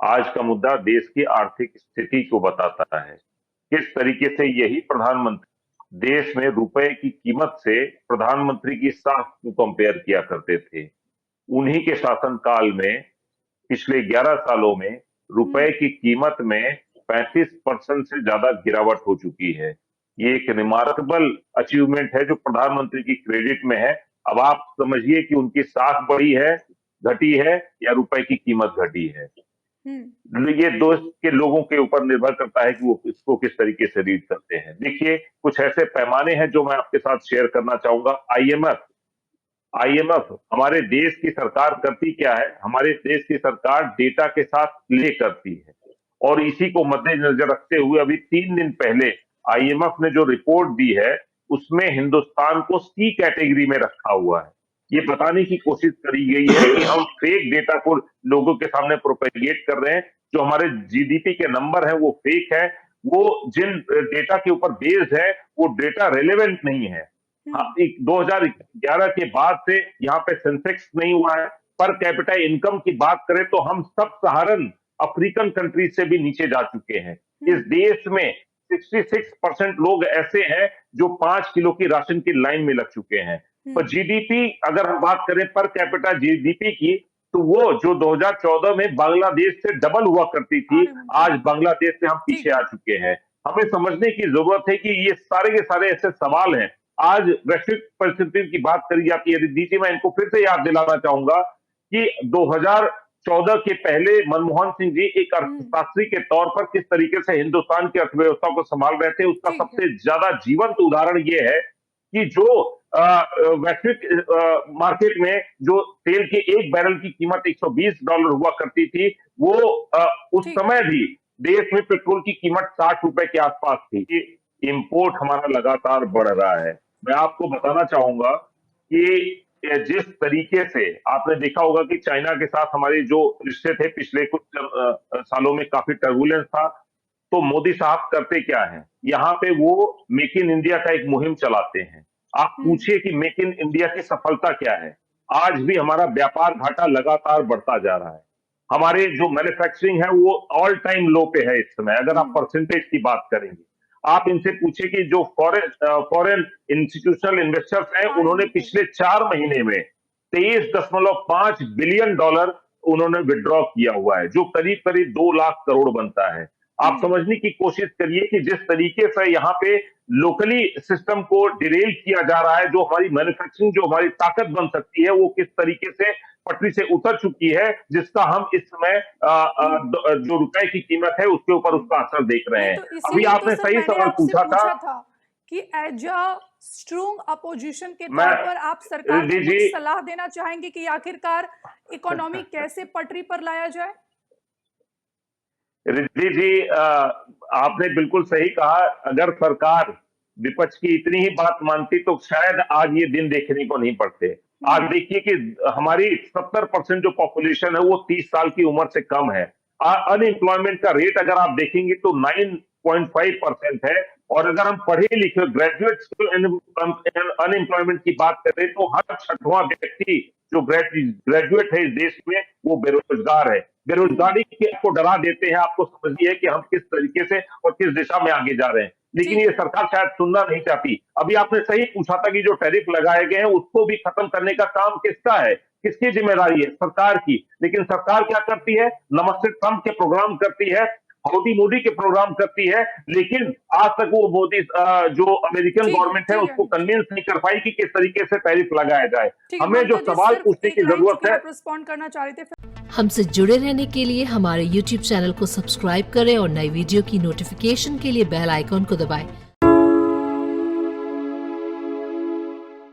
आज का मुद्दा देश की आर्थिक स्थिति को बताता है। किस तरीके से यही प्रधानमंत्री देश में रुपए की कीमत से प्रधानमंत्री की साख को कंपेयर किया करते थे। उन्हीं के शासनकाल में पिछले 11 सालों में रुपए की कीमत में 35% से ज्यादा गिरावट हो चुकी है। ये एक रिमार्केबल अचीवमेंट है जो प्रधानमंत्री की क्रेडिट में है। अब आप समझिए कि उनकी साख बढ़ी है, घटी है, या रुपए की कीमत घटी है। ये देश के लोगों के ऊपर निर्भर करता है कि वो इसको किस तरीके से रीड करते हैं। देखिए, कुछ ऐसे पैमाने हैं जो मैं आपके साथ शेयर करना चाहूंगा। आईएमएफ हमारे देश की सरकार करती क्या है? हमारे देश की सरकार डेटा के साथ प्ले करती है, और इसी को मद्देनजर रखते हुए अभी 3 दिन पहले आईएमएफ ने जो रिपोर्ट दी है उसमें हिंदुस्तान को सी कैटेगरी में रखा हुआ है। ये बताने की कोशिश करी गई है कि हम फेक डेटा को लोगों के सामने प्रोपेगेट कर रहे हैं। जो हमारे जीडीपी के नंबर है वो फेक है। वो जिन डेटा के ऊपर बेस्ड है वो डेटा रेलेवेंट नहीं है। 2011 के बाद से यहाँ पे सेंसेक्स नहीं हुआ है। पर कैपिटा इनकम की बात करें तो हम सब सहारन अफ्रीकन कंट्रीज से भी नीचे जा चुके हैं। इस देश में 66% लोग ऐसे हैं जो 5 किलो की राशन की लाइन में लग चुके हैं। पर जीडीपी अगर हम बात करें पर कैपिटा जीडीपी की, तो वो जो 2014 में बांग्लादेश से डबल हुआ करती थी, आज बांग्लादेश से हम पीछे आ चुके हैं। हमें समझने की जरूरत है कि ये सारे के सारे ऐसे सवाल हैं। आज वैश्विक परिस्थिति की बात करी जाती है। रिद्धि जी, मैं इनको फिर से याद दिलाना चाहूंगा कि 2014 के पहले मनमोहन सिंह जी एक अर्थशास्त्री के तौर पर किस तरीके से हिंदुस्तान की अर्थव्यवस्था को संभाल रहे थे, उसका सबसे ज्यादा जीवंत उदाहरण ये है कि जो वैश्विक मार्केट में जो तेल के एक बैरल की कीमत $120 हुआ करती थी, वो उस समय भी देश में पेट्रोल की कीमत 60 रुपए के आसपास थी। इंपोर्ट हमारा लगातार बढ़ रहा है। मैं आपको बताना चाहूंगा कि जिस तरीके से आपने देखा होगा कि चाइना के साथ हमारे जो रिश्ते थे पिछले कुछ सालों में काफी टर्बुलेंस था, तो मोदी साहब करते क्या है, यहाँ पे वो मेक इन इंडिया का एक मुहिम चलाते हैं। आप पूछिए कि मेक इन इंडिया की सफलता क्या है। आज भी हमारा व्यापार घाटा लगातार बढ़ता जा रहा है। हमारे जो मैन्युफैक्चरिंग है वो ऑल टाइम लो पे है इस समय, अगर आप परसेंटेज की बात करेंगे। आप इनसे पूछिए कि जो फॉरेन इंस्टीट्यूशनल इन्वेस्टर्स हैं, उन्होंने पिछले 4 महीने में $23.5 बिलियन उन्होंने विड्रॉ किया हुआ है, जो करीब करीब 2 लाख करोड़ बनता है। आप समझने की कोशिश करिए कि जिस तरीके से यहाँ पे लोकली सिस्टम को डिरेल किया जा रहा है, जो हमारी मैन्युफैक्चरिंग, जो हमारी ताकत बन सकती है, वो किस तरीके से पटरी से उतर चुकी है, जिसका हम इस समय जो रुपए की कीमत है उसके ऊपर उसका असर देख रहे हैं। अभी आपने सही सवाल पूछा था कि एज अ स्ट्रॉन्ग अपोजिशन के तौर पर आप सरकार को कुछ सलाह देना चाहेंगे कि आखिरकार इकोनॉमी कैसे पटरी पर लाया जाए? रिद्धि जी, आपने बिल्कुल सही कहा। अगर सरकार विपक्ष की इतनी ही बात मानती तो शायद आज ये दिन देखने को नहीं पड़ते। आज देखिए कि हमारी 70% जो पॉपुलेशन है वो 30 साल की उम्र से कम है। अनएम्प्लॉयमेंट का रेट अगर आप देखेंगे तो 9.5% है, और अगर हम पढ़े लिखे ग्रेजुएट्स अनएम्प्लॉयमेंट की बात करें तो हर 6वां व्यक्ति जो ग्रेजुएट है इस देश में वो बेरोजगार है। बेरोजगारी के आपको डरा देते हैं, आपको समझिए कि हम किस तरीके से और किस दिशा में आगे जा रहे हैं, लेकिन ये सरकार शायद सुनना नहीं चाहती। अभी आपने सही पूछा था कि जो टैरिफ लगाए गए हैं उसको भी खत्म करने का काम किसका है, किसकी जिम्मेदारी है? सरकार की। लेकिन सरकार क्या करती है? नमस्ते ट्रंप के प्रोग्राम करती है, हाउडी मोदी के प्रोग्राम करती है, लेकिन आज तक वो मोदी जो अमेरिकन गवर्नमेंट है उसको कन्विंस नहीं कर पाई कि किस तरीके से टैरिफ लगाया जाए। हमें जो सवाल पूछने की जरूरत है। रिस्पॉन्ड करना चाह रहे थे। हमसे जुड़े रहने के लिए हमारे YouTube चैनल को सब्सक्राइब करें और नई वीडियो की नोटिफिकेशन के लिए बेल आइकॉन को दबाएं।